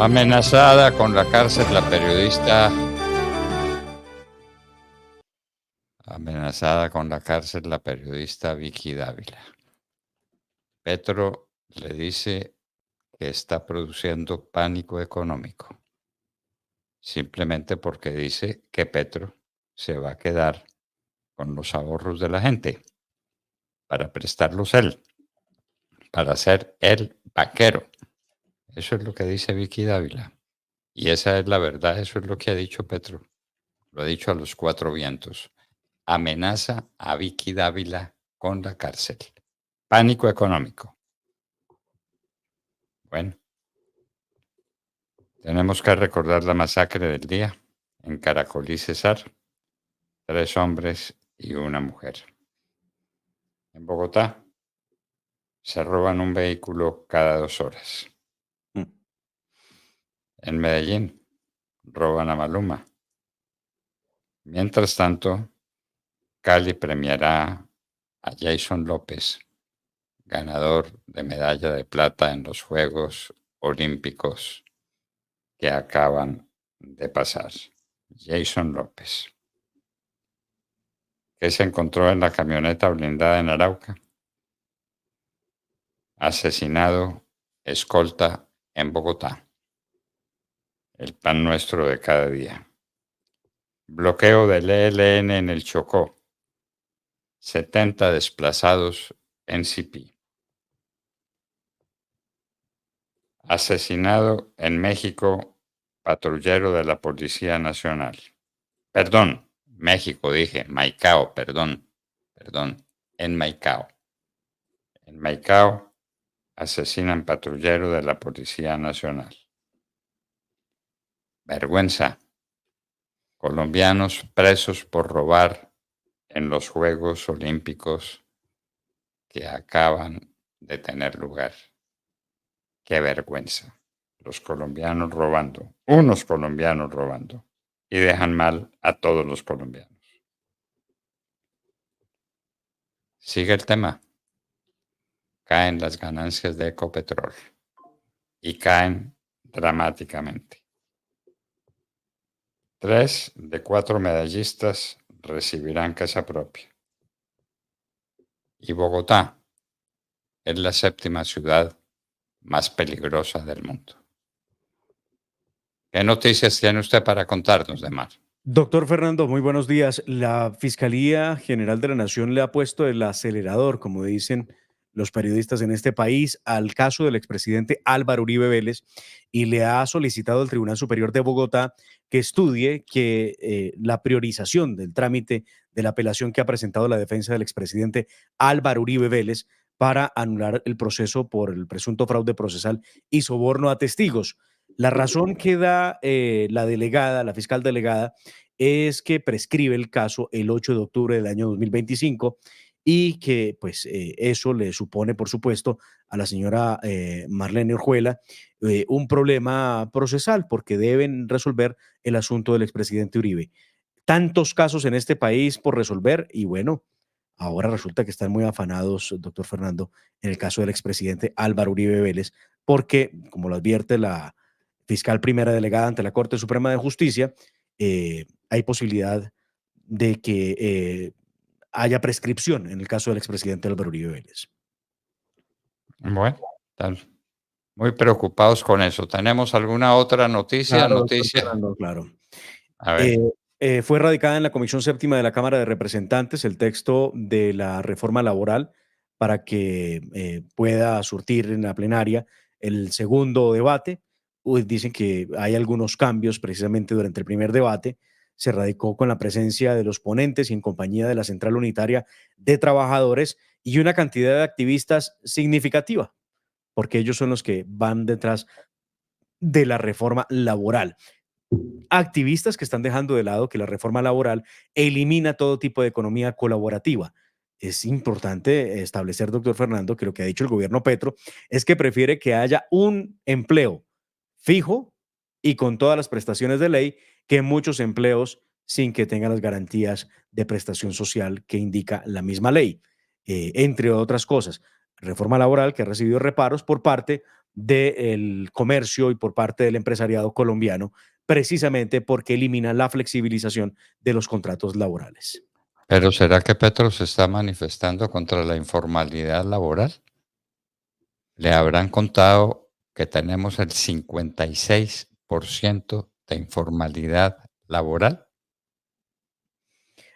Amenazada con la cárcel la periodista. Amenazada con la cárcel la periodista Vicky Dávila. Petro le dice que está produciendo pánico económico, simplemente porque dice que Petro se va a quedar con los ahorros de la gente para prestarlos él, para ser el vaquero. Eso es lo que dice Vicky Dávila. Y esa es la verdad, eso es lo que ha dicho Petro. Lo ha dicho a los cuatro vientos. Amenaza a Vicky Dávila con la cárcel. Pánico económico. Bueno, tenemos que recordar la masacre del día en Caracolí, Cesar. 3 hombres y una mujer. En Bogotá se roban un vehículo cada 2 horas. En Medellín roban a Maluma. Mientras tanto, Cali premiará a Jason López, ganador de medalla de plata en los Juegos Olímpicos que acaban de pasar. Jason López. ¿Qué se encontró en la camioneta blindada en Arauca? Asesinado, escolta en Bogotá. El pan nuestro de cada día. Bloqueo del ELN en el Chocó. 70 desplazados en Sipí. Asesinado en México, patrullero de la Policía Nacional. Perdón, México dije, Maicao, perdón, en Maicao. En Maicao asesinan patrullero de la Policía Nacional. Vergüenza. Colombianos presos por robar en los Juegos Olímpicos que acaban de tener lugar. Qué vergüenza. Los colombianos robando, unos colombianos robando, y dejan mal a todos los colombianos. Sigue el tema. Caen las ganancias de Ecopetrol y caen dramáticamente. 3 de 4 medallistas recibirán casa propia. Y Bogotá es la 7ª ciudad más peligrosa del mundo. ¿Qué noticias tiene usted para contarnos, Demar? Doctor Fernando, muy buenos días. La Fiscalía General de la Nación le ha puesto el acelerador, como dicen los periodistas en este país, al caso del expresidente Álvaro Uribe Vélez y le ha solicitado al Tribunal Superior de Bogotá que estudie la priorización del trámite de la apelación que ha presentado la defensa del expresidente Álvaro Uribe Vélez para anular el proceso por el presunto fraude procesal y soborno a testigos. La razón que da la fiscal delegada, es que prescribe el caso el 8 de octubre del año 2025 y que pues eso le supone, por supuesto, a la señora Marlene Orjuela un problema procesal porque deben resolver el asunto del expresidente Uribe. Tantos casos en este país por resolver y bueno, ahora resulta que están muy afanados, doctor Fernando, en el caso del expresidente Álvaro Uribe Vélez, porque, como lo advierte la fiscal primera delegada ante la Corte Suprema de Justicia, hay posibilidad de que haya prescripción en el caso del expresidente Álvaro Uribe Vélez. Bueno, están muy preocupados con eso. ¿Tenemos alguna otra noticia? Claro, doctor Fernando, claro. A ver. Fue radicada en la Comisión Séptima de la Cámara de Representantes el texto de la reforma laboral para que pueda surtir en la plenaria el segundo debate. Dicen que hay algunos cambios precisamente durante el primer debate. Se radicó con la presencia de los ponentes y en compañía de la Central Unitaria de Trabajadores y una cantidad de activistas significativa, porque ellos son los que van detrás de la reforma laboral. Activistas que están dejando de lado que la reforma laboral elimina todo tipo de economía colaborativa. Es importante establecer, doctor Fernando, que lo que ha dicho el gobierno Petro es que prefiere que haya un empleo fijo y con todas las prestaciones de ley que muchos empleos sin que tengan las garantías de prestación social que indica la misma ley, entre otras cosas. reforma laboral que ha recibido reparos por parte del comercio y por parte del empresariado colombiano, precisamente porque elimina la flexibilización de los contratos laborales. Pero ¿será que Petro se está manifestando contra la informalidad laboral? ¿Le habrán contado que tenemos el 56% de informalidad laboral?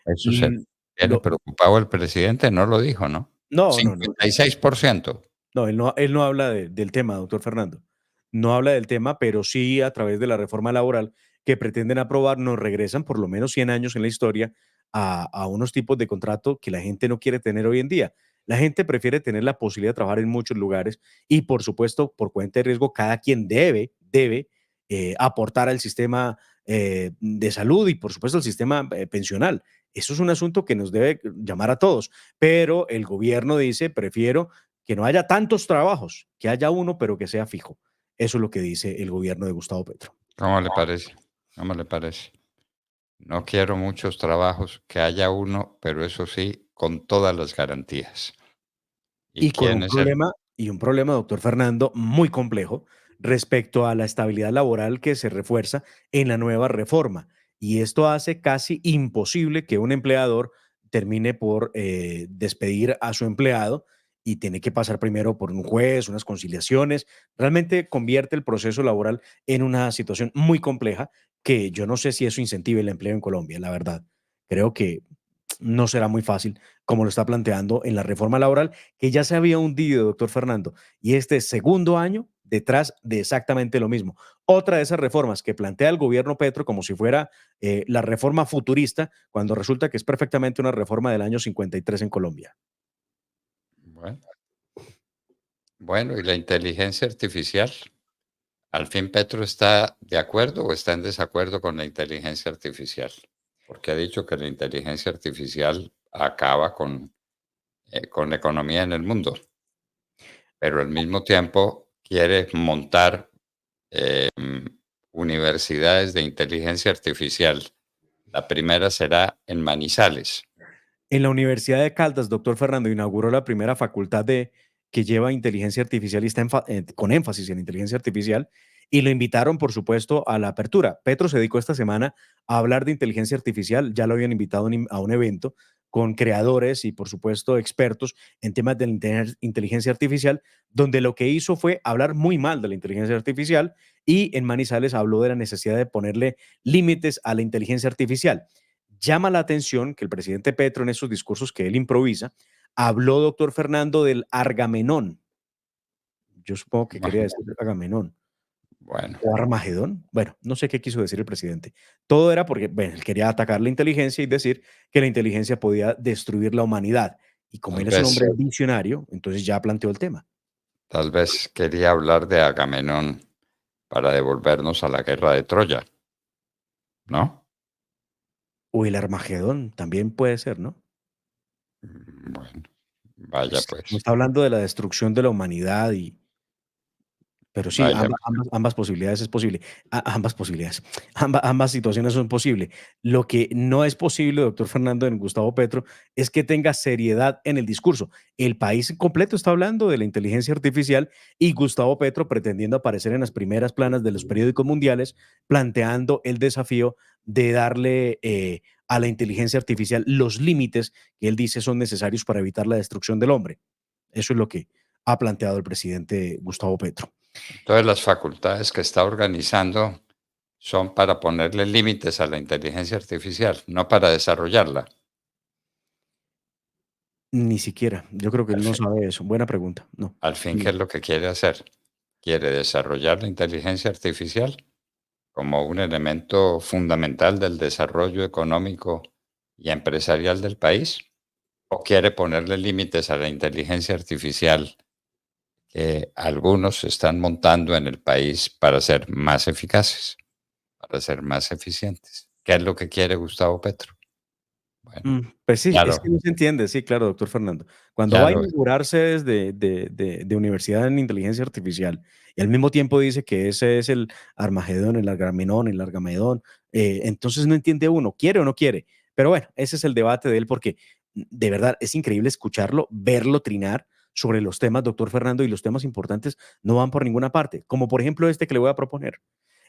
Eso se L- tiene lo- preocupado el presidente, no lo dijo, ¿no? no, no, no. 56%. No, él no habla del tema, doctor Fernando. No habla del tema, pero sí a través de la reforma laboral que pretenden aprobar, nos regresan por lo menos 100 años en la historia a unos tipos de contrato que la gente no quiere tener hoy en día. La gente prefiere tener la posibilidad de trabajar en muchos lugares y, por supuesto, por cuenta de riesgo, cada quien debe aportar al sistema de salud y, por supuesto, al sistema pensional. Eso es un asunto que nos debe llamar a todos, pero el gobierno dice, prefiero que no haya tantos trabajos, que haya uno, pero que sea fijo. Eso es lo que dice el gobierno de Gustavo Petro. ¿Cómo le parece? ¿Cómo le parece? No quiero muchos trabajos, que haya uno, pero eso sí, con todas las garantías. ¿Y Y con quién es el? un problema, doctor Fernando, muy complejo respecto a la estabilidad laboral que se refuerza en la nueva reforma. Y esto hace casi imposible que un empleador termine por despedir a su empleado y tiene que pasar primero por un juez, unas conciliaciones. Realmente convierte el proceso laboral en una situación muy compleja que yo no sé si eso incentive el empleo en Colombia, la verdad. Creo que no será muy fácil como lo está planteando en la reforma laboral, que ya se había hundido, doctor Fernando, y este segundo año detrás de exactamente lo mismo. Otra de esas reformas que plantea el gobierno Petro como si fuera la reforma futurista, cuando resulta que es perfectamente una reforma del año 53 en Colombia. Bueno, bueno, ¿y la inteligencia artificial? ¿Al fin Petro está de acuerdo o está en desacuerdo con la inteligencia artificial? Porque ha dicho que la inteligencia artificial acaba con la economía en el mundo, pero al mismo tiempo quiere montar universidades de inteligencia artificial. La primera será en Manizales. En la Universidad de Caldas, doctor Fernando, inauguró la primera facultad que lleva inteligencia artificial y está con énfasis en inteligencia artificial y lo invitaron, por supuesto, a la apertura. Petro se dedicó esta semana a hablar de inteligencia artificial, ya lo habían invitado a un evento con creadores y, por supuesto, expertos en temas de la inteligencia artificial, donde lo que hizo fue hablar muy mal de la inteligencia artificial y en Manizales habló de la necesidad de ponerle límites a la inteligencia artificial. Llama la atención que el presidente Petro en esos discursos que él improvisa, habló, doctor Fernando, del Argamenón. Yo supongo que quería decir Agamenón Bueno, o Armagedón. Bueno, no sé qué quiso decir el presidente. Todo era porque, bueno, él quería atacar la inteligencia y decir que la inteligencia podía destruir la humanidad. Y como tal él es un hombre vez, visionario, entonces ya planteó el tema. tal vez quería hablar de Agamenón para devolvernos a la guerra de Troya, ¿no? O el Armagedón, también puede ser, ¿no? Bueno, vaya Pues, como pues, está hablando de la destrucción de la humanidad y pero sí, vaya pues. ambas posibilidades es posible. Ambas posibilidades, ambas situaciones son posibles. Lo que no es posible, doctor Fernando, en Gustavo Petro, es que tenga seriedad en el discurso. El país completo está hablando de la inteligencia artificial y Gustavo Petro pretendiendo aparecer en las primeras planas de los periódicos mundiales, planteando el desafío de darle a la inteligencia artificial los límites que él dice son necesarios para evitar la destrucción del hombre. Eso es lo que ha planteado el presidente Gustavo Petro. Todas las facultades que está organizando son para ponerle límites a la inteligencia artificial, no para desarrollarla. Ni siquiera, yo creo que Al él no fin, sabe eso. Buena pregunta, no. al fin, ¿qué No. es lo que quiere hacer? ¿Quiere desarrollar la inteligencia artificial como un elemento fundamental del desarrollo económico y empresarial del país? ¿O quiere ponerle límites a la inteligencia artificial que algunos están montando en el país para ser más eficaces, para ser más eficientes? ¿Qué es lo que quiere Gustavo Petro? Bueno, Pues sí, ya es lo, que no se entiende, sí, claro, doctor Fernando. Cuando ya va a lo, inaugurarse de universidad en inteligencia artificial y al mismo tiempo dice que ese es el Armagedón, el Argamedón, entonces no entiende uno, ¿quiere o no quiere? Pero bueno, ese es el debate de él porque de verdad es increíble escucharlo, verlo trinar sobre los temas, doctor Fernando, y los temas importantes no van por ninguna parte, como por ejemplo este que le voy a proponer.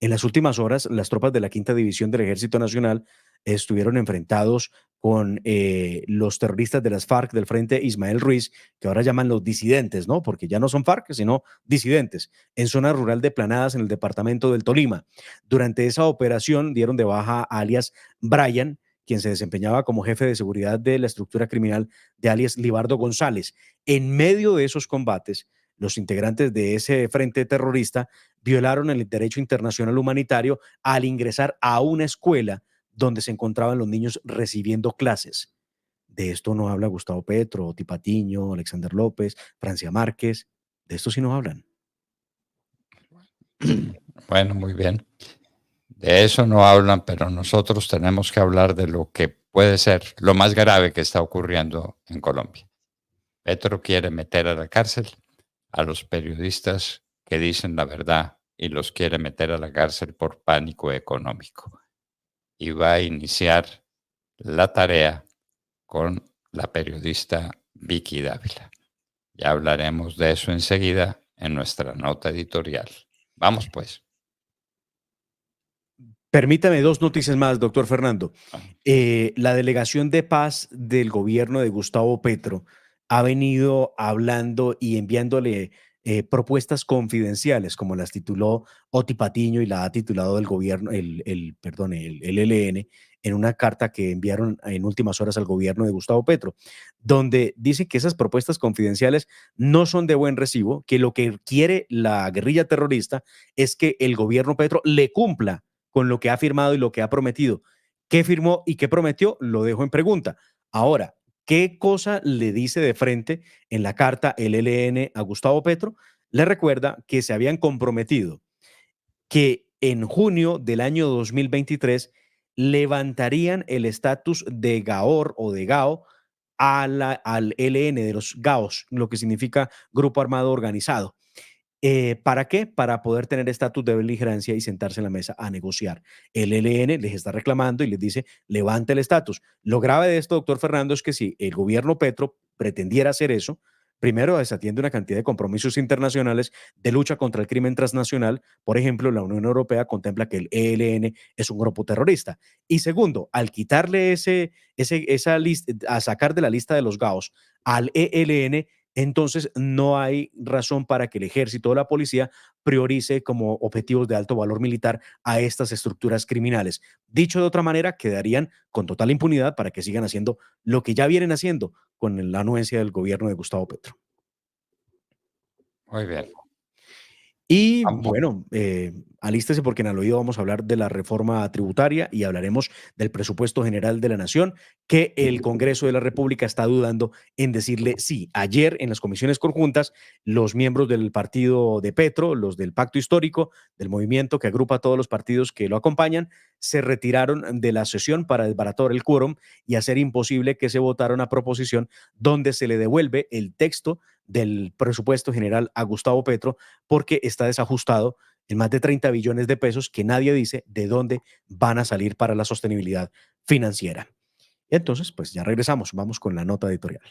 En las últimas horas, las tropas de la Quinta División del Ejército Nacional estuvieron enfrentados con los terroristas de las FARC del Frente Ismael Ruiz, que ahora llaman los disidentes, ¿no? Porque ya no son FARC, sino disidentes, en zona rural de Planadas, en el departamento del Tolima. Durante esa operación dieron de baja a alias Brian, quien se desempeñaba como jefe de seguridad de la estructura criminal de alias Libardo González. En medio de esos combates, los integrantes de ese frente terrorista violaron el derecho internacional humanitario al ingresar a una escuela donde se encontraban los niños recibiendo clases. De esto no habla Gustavo Petro, Tipatiño, Alexander López, Francia Márquez. De esto sí no hablan. Bueno, muy bien. De eso no hablan, pero nosotros tenemos que hablar de lo que puede ser lo más grave que está ocurriendo en Colombia. Petro quiere meter a la cárcel a los periodistas que dicen la verdad y los quiere meter a la cárcel por pánico económico. Y va a iniciar la tarea con la periodista Vicky Dávila. Ya hablaremos de eso enseguida en nuestra nota editorial. Vamos pues. Permítame dos noticias más, doctor Fernando. Vamos. La delegación de paz del gobierno de Gustavo Petro ha venido hablando y enviándole propuestas confidenciales, como las tituló Oti Patiño y la ha titulado el gobierno, perdón, el ELN, en una carta que enviaron en últimas horas al gobierno de Gustavo Petro, donde dice que esas propuestas confidenciales no son de buen recibo, que lo que quiere la guerrilla terrorista es que el gobierno Petro le cumpla con lo que ha firmado y lo que ha prometido. ¿Qué firmó y qué prometió? Lo dejo en pregunta. Ahora, ¿qué cosa le dice de frente en la carta el ELN a Gustavo Petro? Le recuerda que se habían comprometido que en junio del año 2023 levantarían el estatus de GAOR o de GAO al ELN de los GAOs, lo que significa Grupo Armado Organizado. ¿Para qué? Para poder tener estatus de beligerancia y sentarse en la mesa a negociar. El ELN les está reclamando y les dice, levante el estatus. Lo grave de esto, doctor Fernando, es que si el gobierno Petro pretendiera hacer eso, primero desatiende una cantidad de compromisos internacionales de lucha contra el crimen transnacional. Por ejemplo, la Unión Europea contempla que el ELN es un grupo terrorista. Y segundo, al quitarle esa lista, a sacar de la lista de los GAOs al ELN, entonces no hay razón para que el ejército o la policía priorice como objetivos de alto valor militar a estas estructuras criminales. Dicho de otra manera, quedarían con total impunidad para que sigan haciendo lo que ya vienen haciendo con la anuencia del gobierno de Gustavo Petro. Muy bien. Y Vamos. bueno, alístese porque en al oído vamos a hablar de la reforma tributaria y hablaremos del presupuesto general de la Nación, que el Congreso de la República está dudando en decirle sí. Ayer en las comisiones conjuntas, los miembros del partido de Petro, los del Pacto Histórico, del movimiento que agrupa a todos los partidos que lo acompañan, se retiraron de la sesión para desbaratar el quórum y hacer imposible que se votara una proposición donde se le devuelve el texto del presupuesto general a Gustavo Petro porque está desajustado en más de 30 billones de pesos que nadie dice de dónde van a salir para la sostenibilidad financiera. Entonces, pues ya regresamos, vamos con la nota editorial.